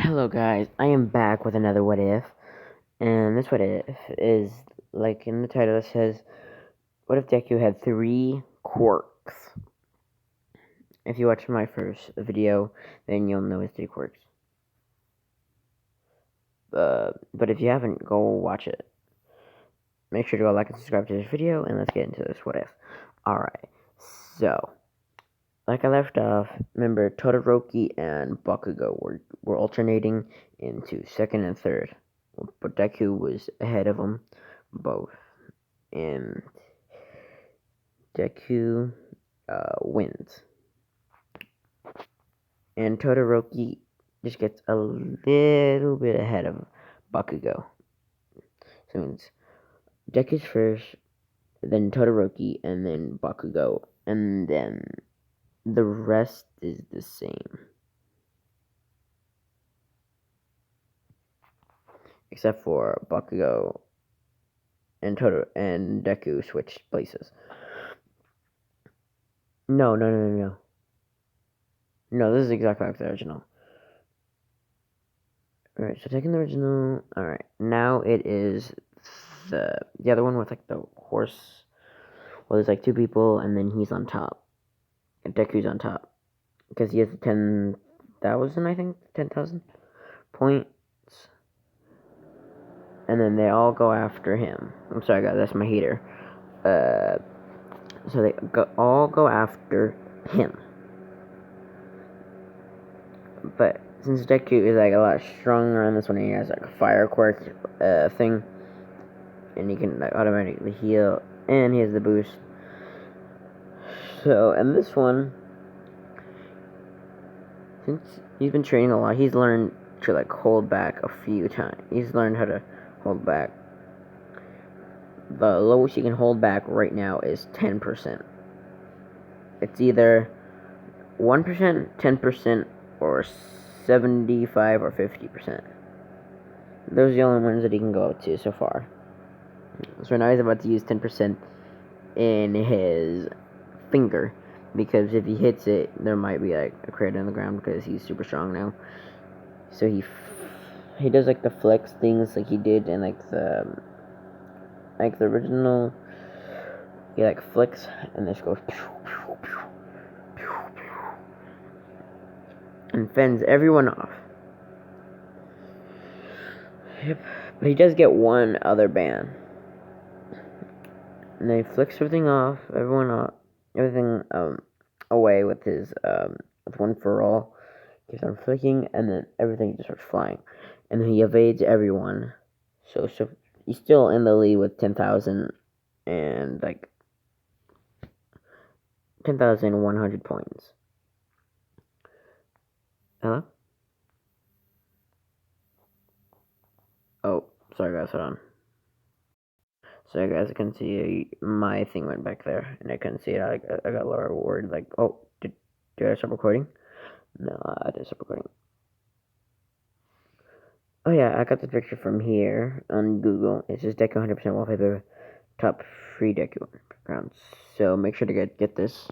Hello guys, I am back with another what if, and this what if is, like in the title it says, what if Deku had 3 quirks? If you watch my first video, then you'll know his 3 quirks. But if you haven't, go watch it. Make sure to go like and subscribe to this video, and let's get into this what if. Alright, so, like I left off, remember Todoroki and Bakugo were alternating into second and third, but Deku was ahead of them both, and Deku wins, and Todoroki just gets a little bit ahead of Bakugo. So it means Deku's first, then Todoroki, and then Bakugo, and then the rest is the same. Except for Bakugo and Deku switched places. No. No, this is exactly like the original. Alright, so taking the original. Alright, now it is the other one with like the horse. Well, there's like 2 people, and then he's on top. And Deku's on top. Because he has 10,000, I think? 10,000 points. And then they all go after him. I'm sorry, guys, that's my heater. So they all go after him. But since Deku is like a lot stronger on this one, he has like a fire quirk thing, and he can like automatically heal, and he has the boost. So, and this one, since he's been training a lot, he's learned to like hold back a few times. He's learned how to hold back. The lowest he can hold back right now is 10%. It's either 1%, 10%, or 75 or 50%. Those are the only ones that he can go up to so far. So now he's about to use 10% in his finger, because if he hits it, there might be like a crater in the ground because he's super strong now. So he does like the flex things like he did in like the original. He like flicks and this goes and fends everyone off. Yep. But he does get one other ban. And then he flicks everything off, everything away with his with one for all. Keeps on flicking, and then everything just starts flying, and then he evades everyone. So he's still in the lead with 10,000 and like 10,100 points. Hello? Oh, sorry guys, hold on. Sorry guys, I couldn't see my thing went back there, and I couldn't see it. I got a lower word like, oh, did I stop recording? No, I didn't stop recording. Oh yeah, I got the picture from here on Google. It says Deku 100% wallpaper, top free Deku backgrounds. So make sure to get this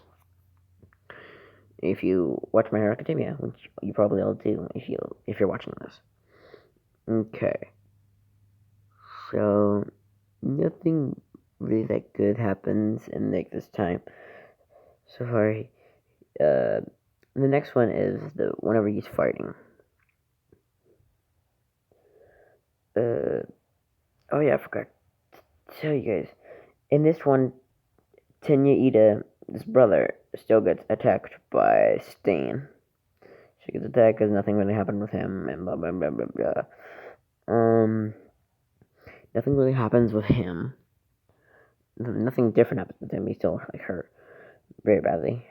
if you watch My Hero Academia, which you probably all do if you're watching this. Okay. So nothing really that good happens in like this time. So far, the next one is the whenever he's fighting. Oh yeah, I forgot to tell you guys. In this one, Tenya Ida, his brother, still gets attacked by Stain. She gets attacked because nothing really happened with him, and blah blah blah blah blah. Nothing really happens with him. Nothing different happens with him. He's still like hurt very badly.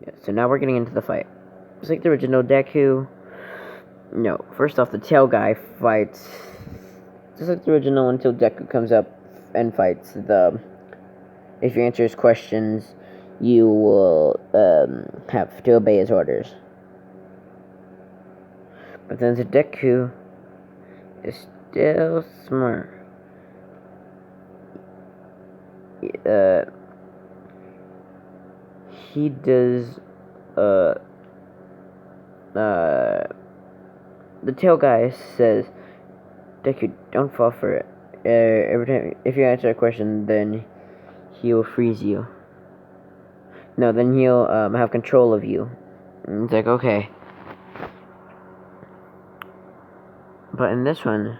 Yeah, so now we're getting into the fight. Just like the original Deku. No, first off, the tail guy fights just like the original until Deku comes up and fights the. If you answer his questions, you will have to obey his orders. But then the Deku is still smart. He does the tail guy says, Deku, don't fall for it. Every time, if you answer a question, then he'll freeze you. No, then he'll have control of you. And it's like, okay. But in this one,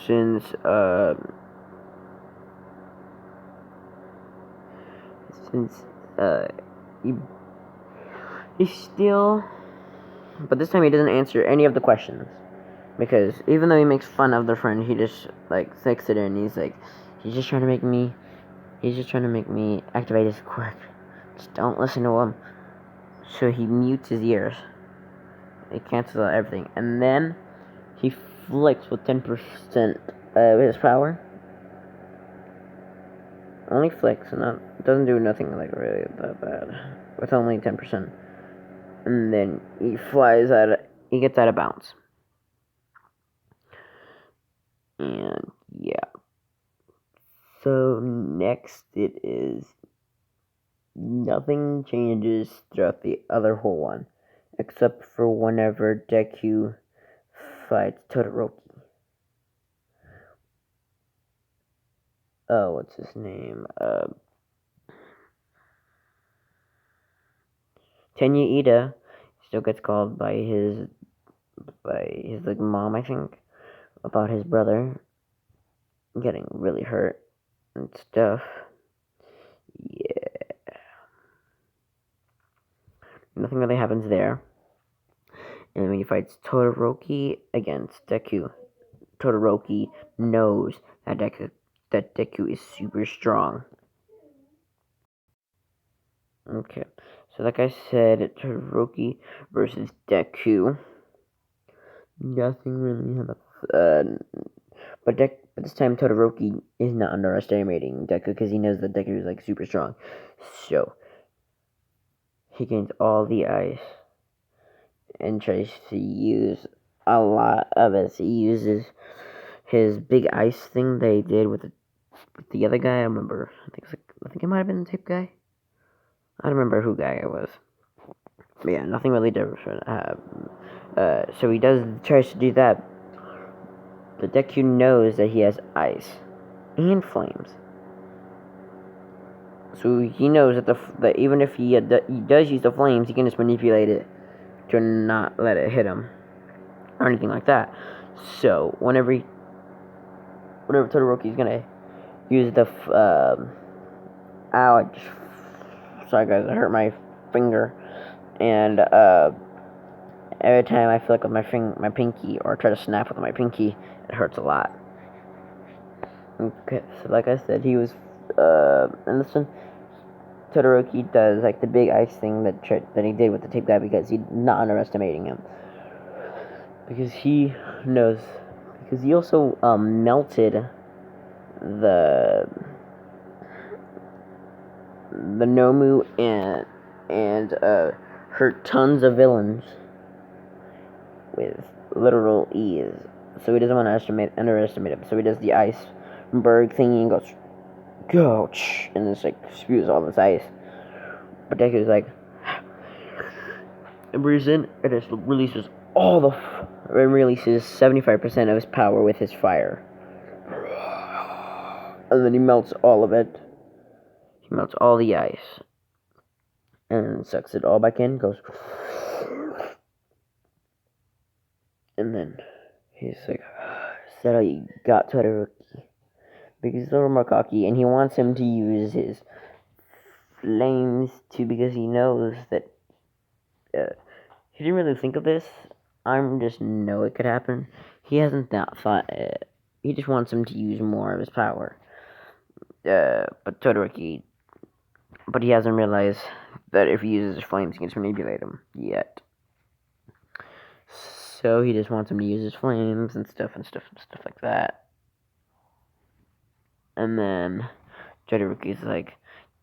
since he, he's still, but this time he doesn't answer any of the questions, because even though he makes fun of the friend, he just like thinks it in. He's just trying to make me activate his quirk. Just don't listen to him. So he mutes his ears. It cancels out everything, and then he flicks with 10% of his power. Only flicks, and doesn't do nothing like really that bad. With only 10%, and then he flies out. He gets out of bounds, and yeah. So next it is nothing changes throughout the other whole one, except for whenever Deku fights Todoroki. Oh, what's his name? Tenya Ida still gets called by his like mom, I think, about his brother getting really hurt and stuff. Yeah. Nothing really happens there. And when he fights Todoroki against Deku, Todoroki knows that Deku is super strong. Okay, so like I said, Todoroki versus Deku. Nothing really happens. But this time Todoroki is not underestimating Deku, because he knows that Deku is like super strong. So he gains all the ice and tries to use a lot of it. He uses his big ice thing they did with the other guy. I remember. I think it might have been the tape guy. I don't remember who guy it was. But yeah, nothing really different. So he tries to do that. But Deku knows that he has ice and flames. So he knows that even if he does use the flames, he can just manipulate it to not let it hit him or anything like that. So whenever Todoroki's gonna use the sorry guys, I hurt my finger, and every time I flick with my pinky or try to snap with my pinky, it hurts a lot. Okay, so like I said, he was and this one, Todoroki does like the big ice thing that he did with the tape guy, because he's not underestimating him, because he knows, because he also melted the Nomu and hurt tons of villains with literal ease. So he doesn't want to underestimate him. So he does the iceberg thingy and goes, go, and just like spews all this ice. But Deku's like, and breathes in, and it releases 75% of his power with his fire. And then he melts all of it. He melts all the ice. And sucks it all back in, goes. And then he's like, is that all you got, Todoroki? Because he's a little more cocky, and he wants him to use his flames too, because he knows that he didn't really think of this. I just know it could happen. He hasn't thought it. He just wants him to use more of his power. But Todoroki, but he hasn't realized that if he uses his flames, he can just manipulate him yet. So he just wants him to use his flames and stuff like that. And then Todoroki's like,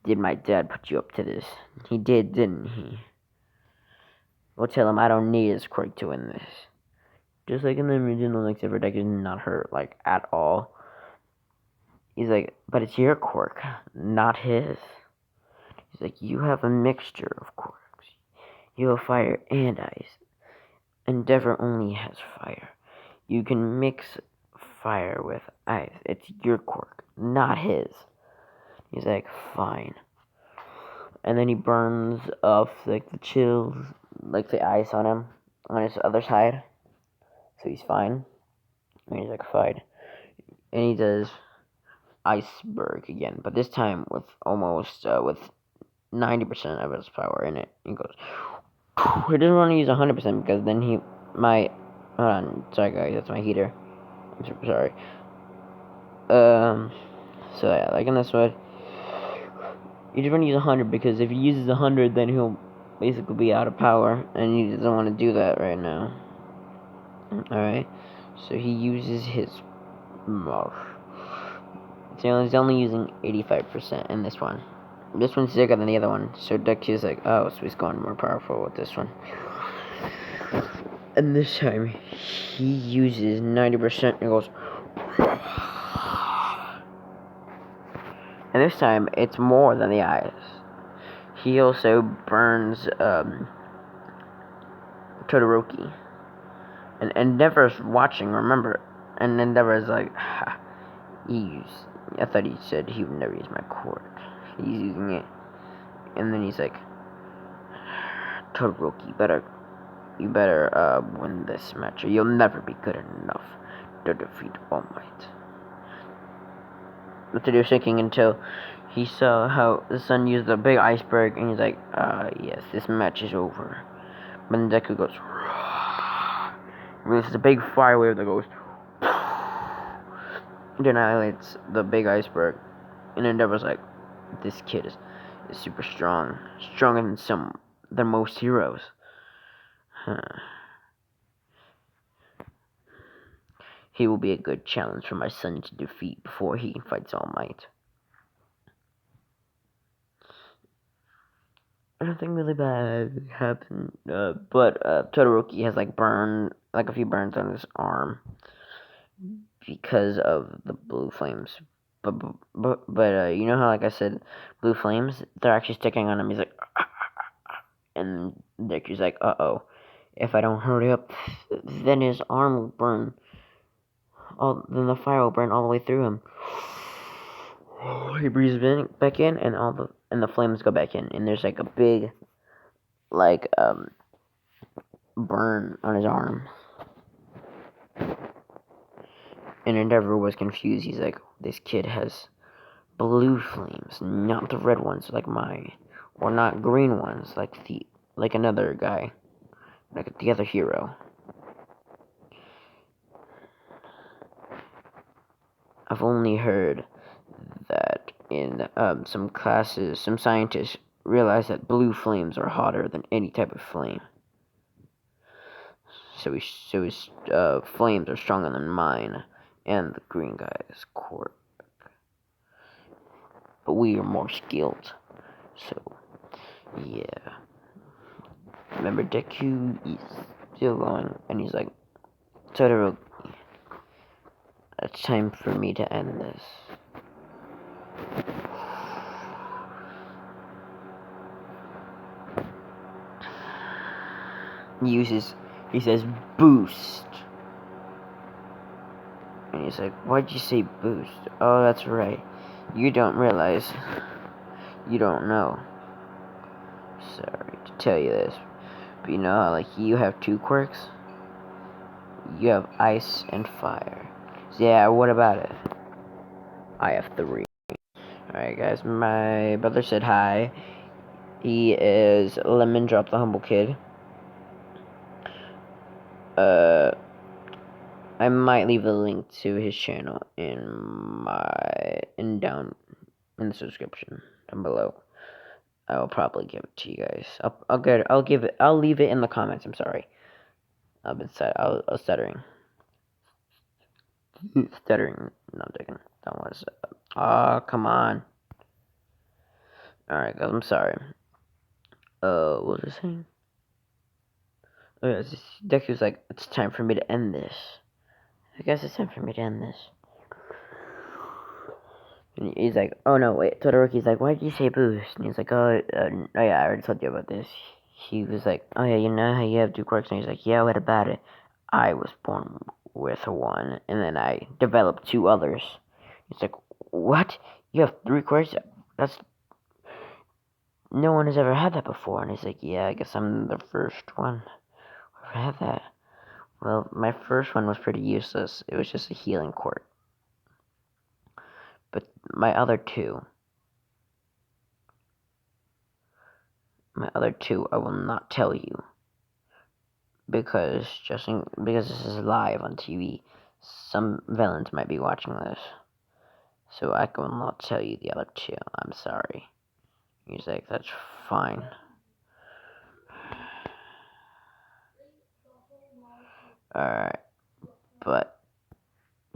did my dad put you up to this? He did, didn't he? Well, tell him I don't need his quirk to win this. Just like in the original, like, Deku is not hurt, like, at all. He's like, but it's your quirk, not his. He's like, you have a mixture of quirks. You have fire and ice. Endeavor only has fire. You can mix fire with ice. It's your quirk, not his. He's like, fine. And then he burns off like the chills, like the ice on him, on his other side. So he's fine. And he's like, fine. And he does iceberg again, but this time with almost with 90% of his power in it. He goes. He doesn't want to use 100% because then he might. Hold on, sorry guys, that's my heater. I'm super sorry. So yeah, like in this one, you just want to use 100 because if he uses 100, then he'll basically be out of power, and he doesn't want to do that right now. Alright, so he uses his mouth. So he's only using 85% in this one. This one's bigger than the other one, so Deku's like, oh, so he's going more powerful with this one. And this time, he uses 90% and goes. And this time, it's more than the eyes. He also burns Todoroki. And Endeavor's watching, remember? And Endeavor's like, ha, I thought he said he would never use my quirk. He's using it. And then he's like, Todoroki, you better win this match, or you'll never be good enough to defeat All Might. What to do shaking until he saw how the sun used the big iceberg, and he's like, yes, this match is over. But then Deku goes, releases a big fire wave that goes, then annihilates the big iceberg. And Endeavor's like, this kid is super strong, stronger than most heroes. He will be a good challenge for my son to defeat before he fights All Might. Nothing really bad happened, but Todoroki has like a few burns on his arm because of the blue flames. But you know how, like I said, blue flames, they're actually sticking on him. He's like, and Deku's like, uh-oh, if I don't hurry up, then his arm will burn. Then the fire will burn all the way through him. He breathes back in, and the flames go back in, and there's like a big, burn on his arm. And Endeavor was confused. He's like, this kid has blue flames, not the red ones like mine, or not green ones like another guy, like the other hero. I've only heard that in some classes, some scientists realize that blue flames are hotter than any type of flame. So his flames are stronger than mine and the green guy's quirk. But we are more skilled. So, yeah. Remember, Deku is still going, and he's like, Todoroki, it's time for me to end this. He says, boost. And he's like, why'd you say boost? Oh, that's right. You don't realize. You don't know. Sorry to tell you this. But you know how, like, you have 2 quirks? You have ice and fire. So yeah, what about it? I have 3. Alright, guys, my brother said hi. He is Lemon Drop the Humble Kid. I might leave a link to his channel in the description down below. I will probably give it to you guys. I'll leave it in the comments. I'm sorry. I was stuttering. Stuttering. No, I'm joking. That was. Oh, come on. Alright, guys. I'm sorry. What was I saying? Oh, yeah, Deku's like, it's time for me to end this. I guess it's time for me to end this. And he's like, oh no, wait. Todoroki's like, why did you say boost? And he's like, oh yeah, I already told you about this. he was like, oh yeah, you know how you have two quirks? And he's like, yeah, what about it? I was born with one, and then I developed two others. He's like, what? You have three quirks? That's no one has ever had that before. And he's like, yeah, I guess I'm the first one who ever had that. Well, my first one was pretty useless. It was just a healing quirk. But my other two, I will not tell you because because this is live on TV. Some villains might be watching this, so I will not tell you the other two. I'm sorry. He's like, that's fine. Alright, but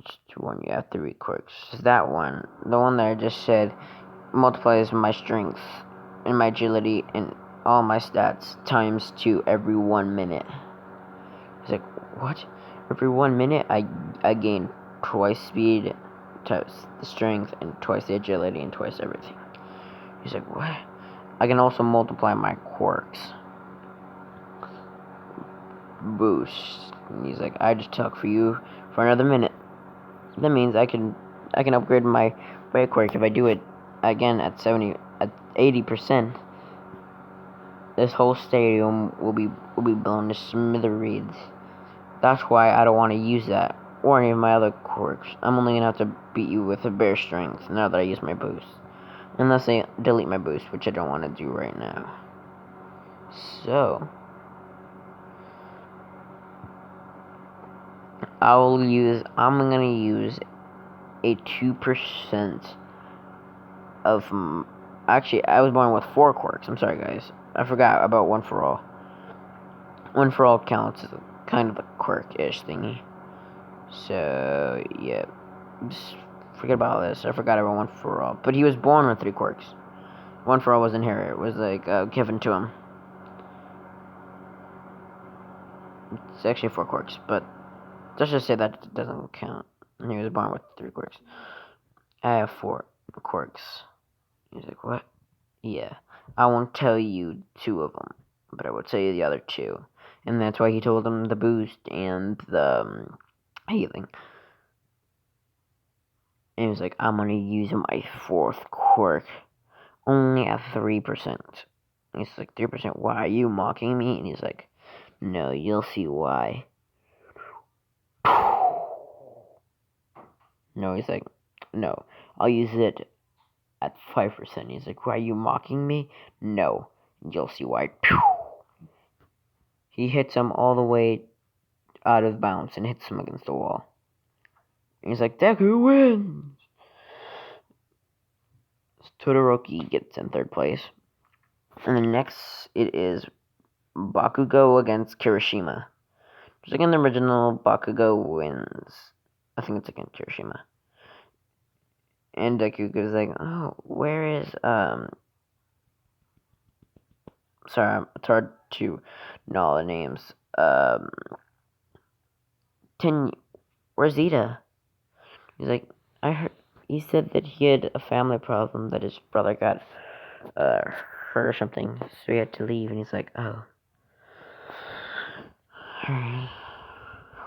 just to warn you, I have three quirks. That one, the one that I just said, multiplies my strength and my agility and all my stats times 2 every 1 minute. He's like, what? Every 1 minute I gain twice speed, twice the strength, and twice the agility, and twice everything. He's like, what? I can also multiply my quirks. Boost. And he's like, I just talk for you for another minute. That means I can upgrade my break quirk if I do it again at 80%. This whole stadium will be blown to smithereens. That's why I don't want to use that or any of my other quirks. I'm only gonna have to beat you with a bare strength now that I use my boost. Unless I delete my boost, which I don't want to do right now. So I'm gonna use a 2% of. Actually, I was born with 4 quirks. I'm sorry, guys. I forgot about One For All. One For All counts as kind of a quirk-ish thingy. So, yeah. Just forget about this. I forgot about One For All. But he was born with 3 quirks. One For All was inherited. It was, like, given to him. It's actually 4 quirks, but let's just say that doesn't count. And he was born with 3 quirks. I have 4 quirks. He's like, what? Yeah. I won't tell you 2 of them, but I will tell you the other 2. And that's why he told him the boost and the healing. And he was like, I'm gonna use my 4th quirk. Only at 3%. And he's like, 3%? Why are you mocking me? And he's like, no, you'll see why. No, he's like, no, I'll use it at 5%. He's like, why are you mocking me? No, you'll see why. He hits him all the way out of bounds and hits him against the wall. And he's like, Deku wins! Todoroki gets in 3rd place. And then next, it is Bakugo against Kirishima. Just like in the original, Bakugo wins. I think it's against Kirishima. And Deku goes like, oh, where is, sorry, it's hard to know all the names. Where's Ida? He's like, I heard, he said that he had a family problem, that his brother got, hurt or something, so he had to leave, and he's like, oh.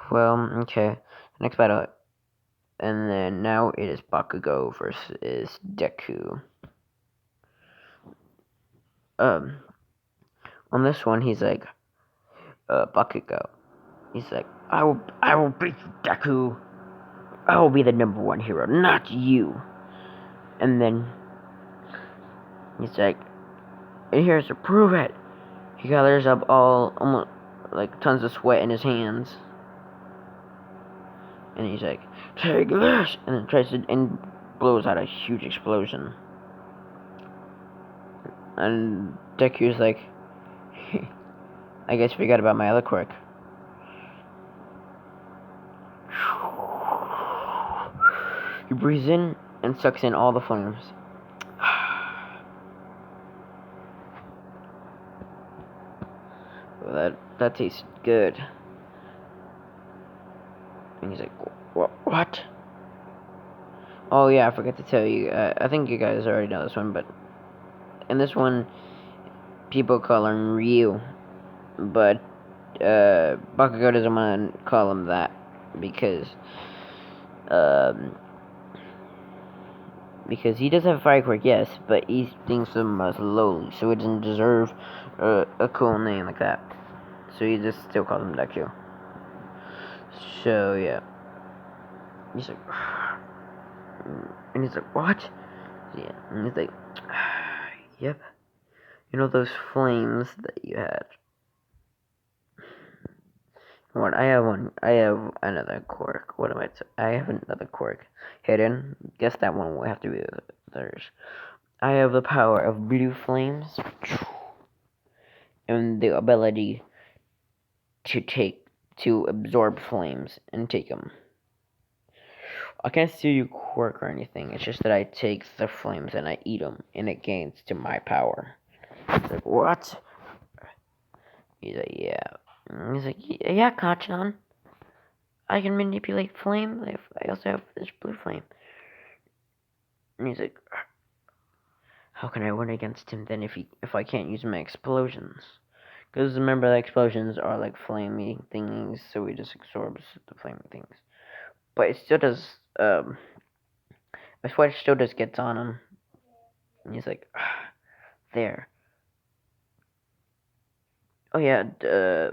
Well, okay, next battle, and then now it is Bakugo versus Deku. On this one, he's like, Bakugo. He's like, I will beat you, Deku. I will be the #1 hero, not you. And then he's like, here's to prove it. He gathers up almost like tons of sweat in his hands, and he's like, take this, and then tries to and blows out a huge explosion. And Deku's like, I guess I forgot about my other quirk. He breathes in and sucks in all the flames. Well, that tastes good. And he's like, what? Oh yeah, I forgot to tell you. I think you guys already know this one, but in this one, people call him Ryu. but Bakugo doesn't want to call him that um, because he does have a fire quirk, yes, but he thinks of him as lowly, so he doesn't deserve a cool name like that. So he just still calls him Deku. So yeah, he's like, and he's like, what? Yeah, and he's like, yep. You know those flames that you had? What? I have one. I have another quirk. What am I? I have another quirk hidden. Guess that one will have to be theirs. I have the power of blue flames and the ability to absorb flames and take them. I can't steal your quirk or anything. It's just that I take the flames and I eat them, and it gains to my power. It's like, what? He's like, yeah. He's like, yeah, Kachan. I can manipulate flame. I also have this blue flame. And he's like, how can I win against him then if I can't use my explosions? Because remember, the explosions are like flamey things, so he just absorbs the flamey things. But it still does. I swear, it still just gets on him. And he's like, there. Oh yeah,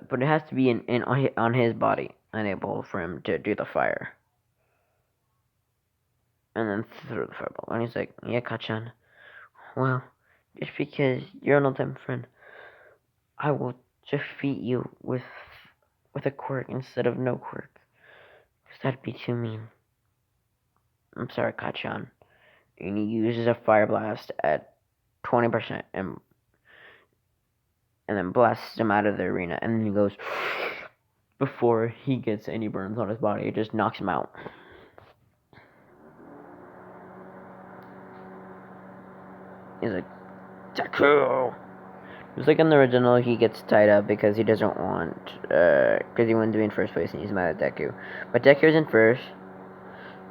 but it has to be on his body, unable for him to do the fire. And then through the fireball. And he's like, yeah, Kachan. Well, just because you're not my friend, I will defeat you with a quirk instead of no quirk. Because that'd be too mean. I'm sorry, Kachan. And he uses a fire blast at 20% and then blasts him out of the arena. And then he goes, before he gets any burns on his body, it just knocks him out. He's like, Deku! Just like in the original, he gets tied up because he doesn't want, because he wanted to be in first place and he's mad at Deku. But Deku's in first,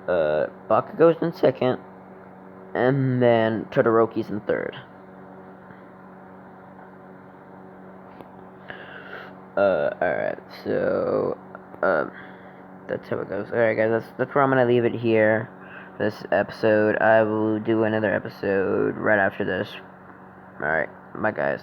Bakugo's in second, and then Todoroki's in third. Alright, so, that's how it goes. Alright, guys, that's where I'm gonna leave it here. This episode. I will do another episode right after this. Alright, bye, guys.